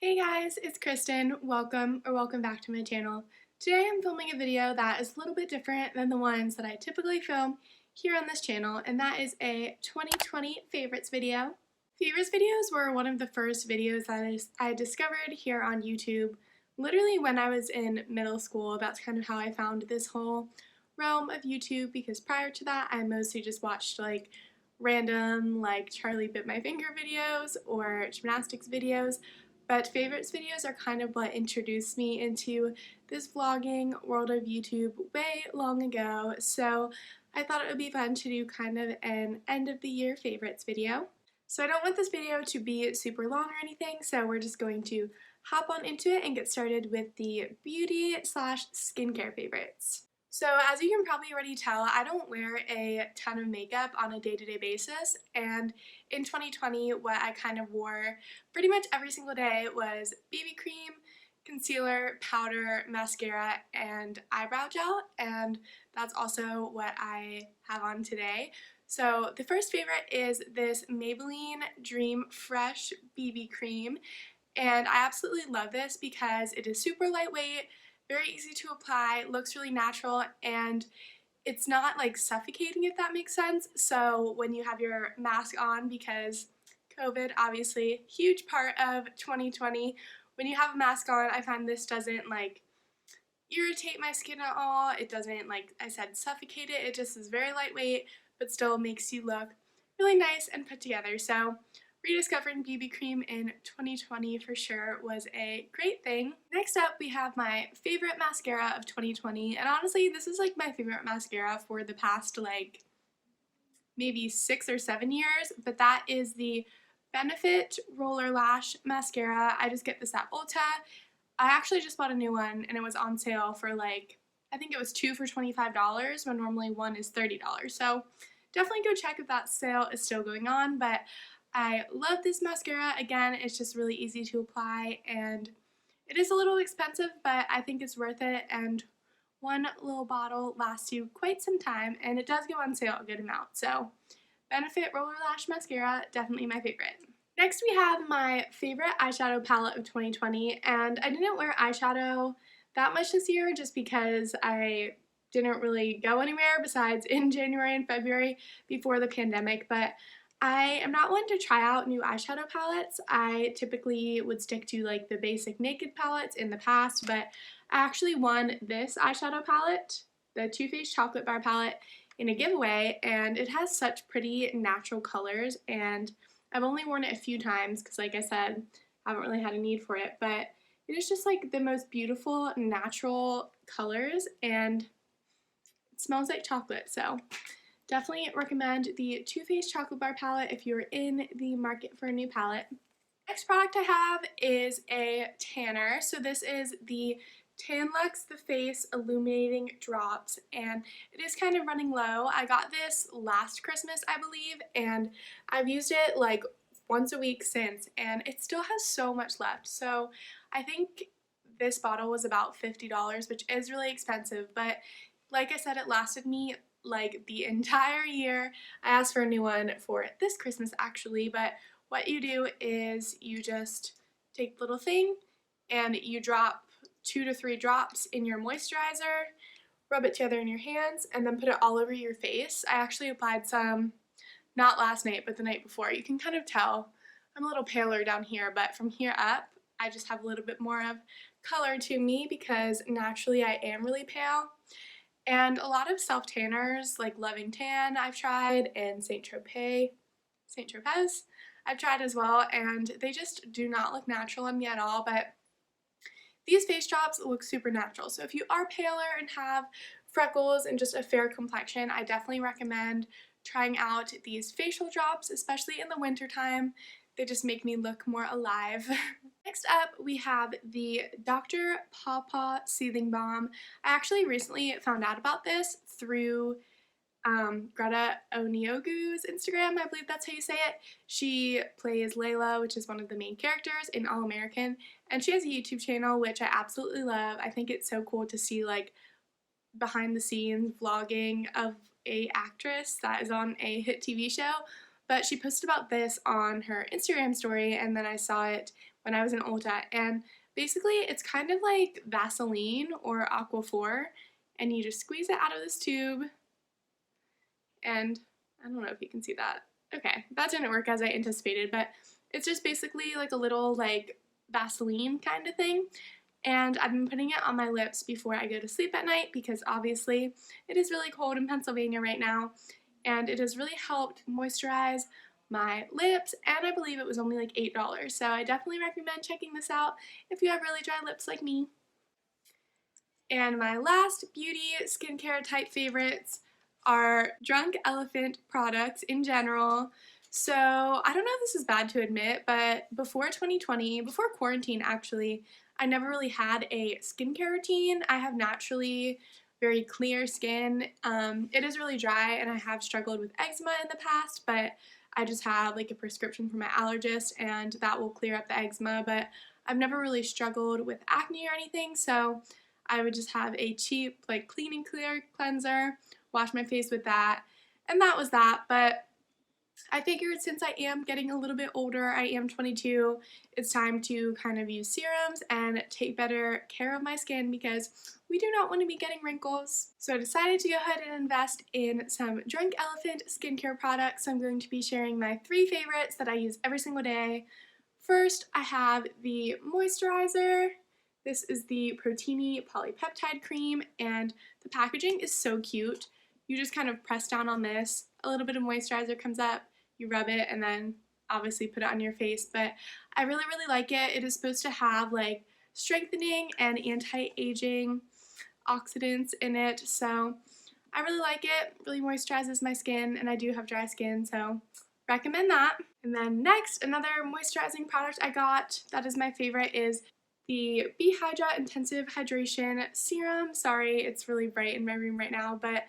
Hey guys, it's Kristen. Welcome back to my channel. Today I'm filming a video that is a little bit different than the ones that I typically film here on this channel, and that is a 2020 favorites video. Favorites videos were one of the first videos that I discovered here on YouTube literally when I was in middle school. That's kind of how I found this whole realm of YouTube, because prior to that I mostly just watched like random like Charlie bit my finger videos or gymnastics videos. But favorites videos are kind of what introduced me into this vlogging world of YouTube way long ago, so I thought it would be fun to do kind of an end of the year favorites video. So I don't want this video to be super long or anything, so we're just going to hop on into it and get started with the beauty slash skincare favorites. So as you can probably already tell, I don't wear a ton of makeup on a day-to-day basis, and in 2020 what I kind of wore pretty much every single day was BB cream, concealer, powder, mascara, and eyebrow gel, and that's also what I have on today. So the first favorite is this Maybelline Dreamfresh BB cream, and I absolutely love this because it is super lightweight, very easy to apply, looks really natural, and it's not like suffocating, if that makes sense. So when you have your mask on, because COVID obviously huge part of 2020, when you have a mask on, I find this doesn't like irritate my skin at all. It doesn't, like I said, suffocate it. It just is very lightweight but still makes you look really nice and put together. So rediscovering BB cream in 2020 for sure was a great thing. Next up, we have my favorite mascara of 2020, and honestly this is like my favorite mascara for the past like maybe 6 or 7 years, but that is the Benefit Rollerlash mascara. I just get this at Ulta. I actually just bought a new one and it was on sale for like, I think it was 2 for $25 when normally one is $30. So definitely go check if that sale is still going on, but I love this mascara. Again, it's just really easy to apply, and it is a little expensive, but I think it's worth it, and one little bottle lasts you quite some time, and it does go on sale a good amount. So Benefit Rollerlash Mascara, definitely my favorite. Next we have my favorite eyeshadow palette of 2020, and I didn't wear eyeshadow that much this year just because I didn't really go anywhere besides in January and February before the pandemic, but I am not one to try out new eyeshadow palettes. I typically would stick to like the basic Naked palettes in the past, but I actually won this eyeshadow palette, the Too Faced Chocolate Bar palette, in a giveaway, and it has such pretty natural colors, and I've only worn it a few times because, like I said, I haven't really had a need for it, but it is just like the most beautiful natural colors, and it smells like chocolate, so definitely recommend the Too Faced Chocolate Bar palette if you're in the market for a new palette. Next product I have is a tanner. So this is the Luxe The Face Illuminating Drops, and it is kind of running low. I got this last Christmas, I believe, and I've used it like once a week since, and it still has so much left. So I think this bottle was about $50, which is really expensive, but like I said, it lasted me like the entire year. I asked for a new one for this Christmas actually, but what you do is you just take the little thing and you drop 2 to 3 drops in your moisturizer, rub it together in your hands, and then put it all over your face. I actually applied some, not last night, but the night before. You can kind of tell I'm a little paler down here, but from here up, I just have a little bit more of color to me because naturally I am really pale. And a lot of self-tanners like Loving Tan I've tried, and Saint Tropez I've tried as well, and they just do not look natural on me at all, but these face drops look super natural. So if you are paler and have freckles and just a fair complexion, I definitely recommend trying out these facial drops, especially in the winter time. They just make me look more alive. Next up, we have the Dr. Paw Paw Soothing Balm. I actually recently found out about this through Greta Oniogu's Instagram, I believe that's how you say it. She plays Layla, which is one of the main characters in All American, and she has a YouTube channel, which I absolutely love. I think it's so cool to see like behind the scenes vlogging of a actress that is on a hit TV show. But she posted about this on her Instagram story, and then I saw it when I was in Ulta, and basically it's kind of like Vaseline or Aquaphor, and you just squeeze it out of this tube, and I don't know if you can see that. Okay, that didn't work as I anticipated, but it's just basically like a little like Vaseline kind of thing. And I've been putting it on my lips before I go to sleep at night because obviously it is really cold in Pennsylvania right now, and it has really helped moisturize my lips, and I believe it was only like $8, so I definitely recommend checking this out if you have really dry lips like me. And my last beauty skincare type favorites are Drunk Elephant products in general. So I don't know if this is bad to admit, but before 2020, before quarantine actually, I never really had a skincare routine. I have naturally very clear skin. It is really dry, and I have struggled with eczema in the past, but I just have like a prescription from my allergist and that will clear up the eczema, but I've never really struggled with acne or anything, so I would just have a cheap like clean and clear cleanser, wash my face with that, and that was that. But I figured since I am getting a little bit older, I am 22, it's time to kind of use serums and take better care of my skin because we do not want to be getting wrinkles. So I decided to go ahead and invest in some Drunk Elephant skincare products. So I'm going to be sharing my 3 favorites that I use every single day. First, I have the moisturizer. This is the Protini Polypeptide Cream, and the packaging is so cute. You just kind of press down on this, a little bit of moisturizer comes up, you rub it, and then obviously put it on your face. But I really like it. It is supposed to have like strengthening and anti-aging oxidants in it, so I really like it. Really moisturizes my skin, and I do have dry skin, so recommend that. And then next, another moisturizing product I got that is my favorite is the Be Hydra Intensive Hydration Serum. Sorry, it's really bright in my room right now, but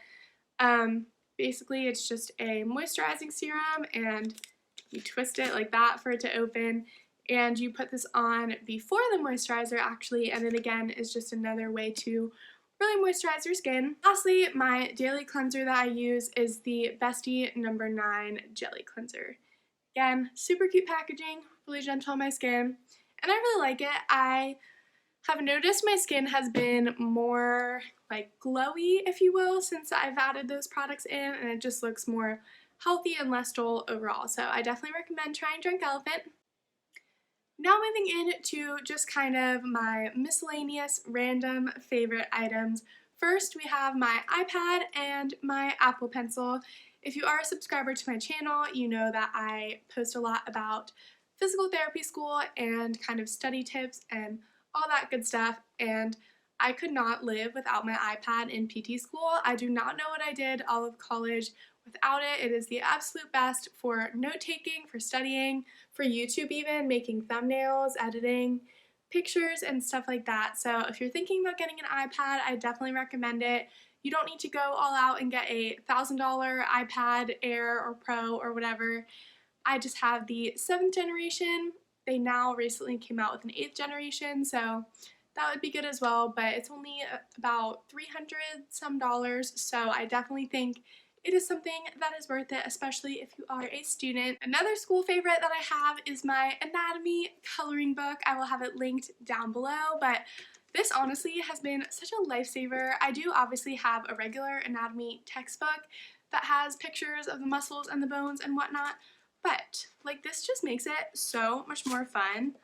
basically it's just a moisturizing serum, and you twist it like that for it to open, and you put this on before the moisturizer actually, and it again is just another way to really moisturize your skin. Lastly, my daily cleanser that I use is the Bestie No. 9 Jelly Cleanser. Again, super cute packaging, really gentle on my skin, and I really like it. I have noticed my skin has been more like glowy, if you will, since I've added those products in, and it just looks more healthy and less dull overall. So I definitely recommend trying Drunk Elephant. Now moving into just kind of my miscellaneous random favorite items. First, we have my iPad and my Apple Pencil. If you are a subscriber to my channel, you know that I post a lot about physical therapy school and kind of study tips and all that good stuff, and I could not live without my iPad in PT school. I do not know what I did all of college without it. It is the absolute best for note-taking, for studying, for YouTube even, making thumbnails, editing pictures, and stuff like that. So if you're thinking about getting an iPad, I definitely recommend it. You don't need to go all out and get a $1,000 iPad Air or Pro or whatever. I just have the 7th generation. They now recently came out with an 8th generation, so that would be good as well, but it's only about $300 some, so I definitely think it is something that is worth it, especially if you are a student. Another school favorite that I have is my anatomy coloring book. I will have it linked down below, but this honestly has been such a lifesaver. I do obviously have a regular anatomy textbook that has pictures of the muscles and the bones and whatnot, but like this just makes it so much more fun.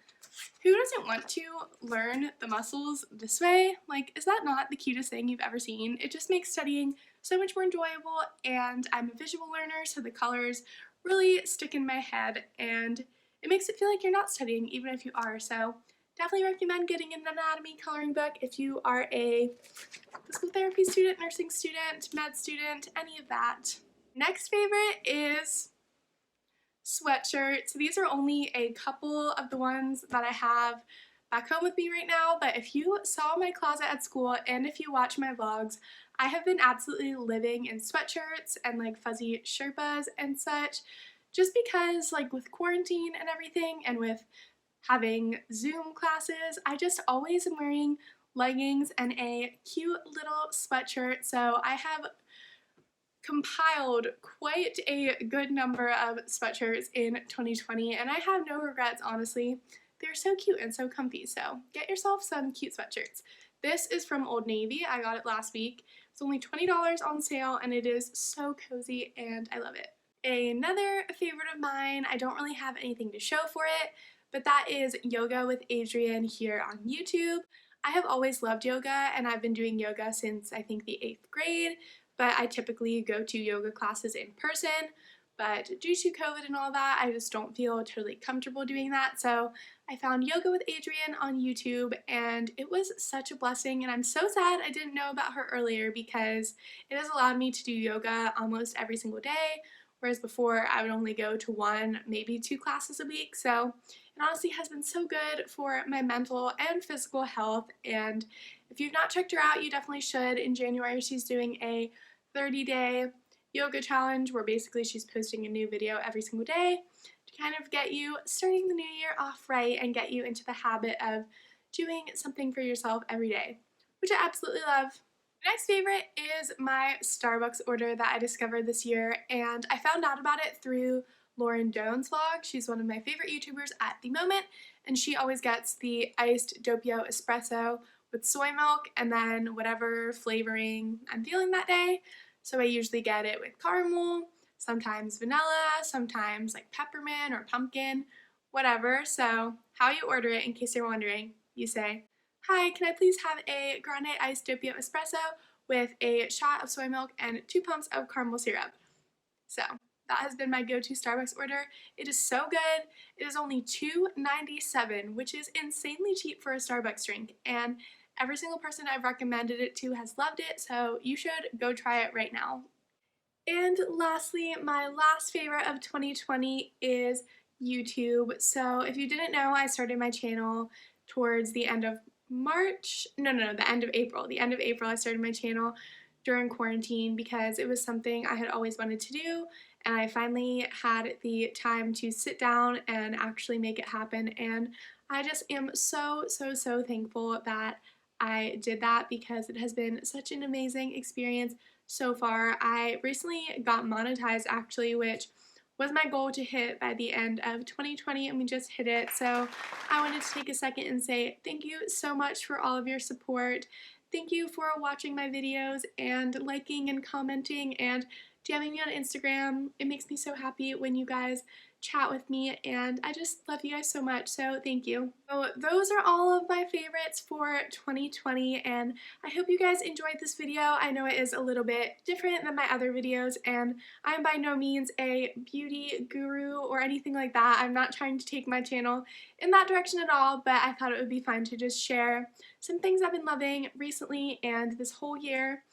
Who doesn't want to learn the muscles this way? Like, is that not the cutest thing you've ever seen? It just makes studying so much more enjoyable, and I'm a visual learner, so the colors really stick in my head, and it makes it feel like you're not studying even if you are. So definitely recommend getting an anatomy coloring book if you are a physical therapy student, nursing student, med student, any of that. Next favorite is sweatshirts. These are only a couple of the ones that I have back home with me right now, but if you saw my closet at school and if you watch my vlogs, I have been absolutely living in sweatshirts and like fuzzy Sherpas and such, just because like with quarantine and everything and with having Zoom classes, I just always am wearing leggings and a cute little sweatshirt. So I have compiled quite a good number of sweatshirts in 2020, and I have no regrets, honestly. they're so cute and so comfy, so get yourself some cute sweatshirts. This is from Old Navy. I got it last week. It's only $20 on sale and it is so cozy and I love it. Another favorite of mine, I don't really have anything to show for it, but that is Yoga with Adrienne here on YouTube. I have always loved yoga and I've been doing yoga since I think the 8th grade, but I typically go to yoga classes in person. But due to COVID and all that, I just don't feel totally comfortable doing that. So I found Yoga with Adrienne on YouTube and it was such a blessing, and I'm so sad I didn't know about her earlier because it has allowed me to do yoga almost every single day, whereas before I would only go to 1, maybe 2 classes a week. So it honestly has been so good for my mental and physical health, and if you've not checked her out, you definitely should. In January, she's doing a 30-day yoga challenge where basically she's posting a new video every single day to kind of get you starting the new year off right and get you into the habit of doing something for yourself every day, which I absolutely love. The next favorite is my Starbucks order that I discovered this year, and I found out about it through Lauren Doan's vlog. She's one of my favorite YouTubers at the moment, and she always gets the iced doppio espresso with soy milk and then whatever flavoring I'm feeling that day. So I usually get it with caramel, sometimes vanilla, sometimes like peppermint or pumpkin, whatever. So how you order it, in case you're wondering, you say, "Hi, can I please have a grande iced doppio espresso with a shot of soy milk and 2 pumps of caramel syrup?" So that has been my go-to Starbucks order. It is so good. It is only $2.97, which is insanely cheap for a Starbucks drink, and every single person I've recommended it to has loved it, so you should go try it right now. And lastly, my last favorite of 2020 is YouTube. So if you didn't know, I started my channel towards the end of March. No, the end of April. The end of April I started my channel during quarantine because it was something I had always wanted to do, and I finally had the time to sit down and actually make it happen, and I just am so thankful that I did that because it has been such an amazing experience so far. I recently got monetized actually, which was my goal to hit by the end of 2020, and we just hit it. So I wanted to take a second and say thank you so much for all of your support. Thank you for watching my videos and liking and commenting and DMing me on Instagram. It makes me so happy when you guys chat with me, and I just love you guys so much, so thank you. So those are all of my favorites for 2020, and I hope you guys enjoyed this video. I know it is a little bit different than my other videos, and I'm by no means a beauty guru or anything like that. I'm not trying to take my channel in that direction at all, but I thought it would be fun to just share some things I've been loving recently and this whole year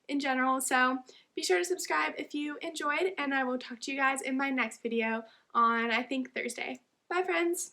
in general. So be sure to subscribe if you enjoyed, and I will talk to you guys in my next video on, I think, Thursday. Bye, friends!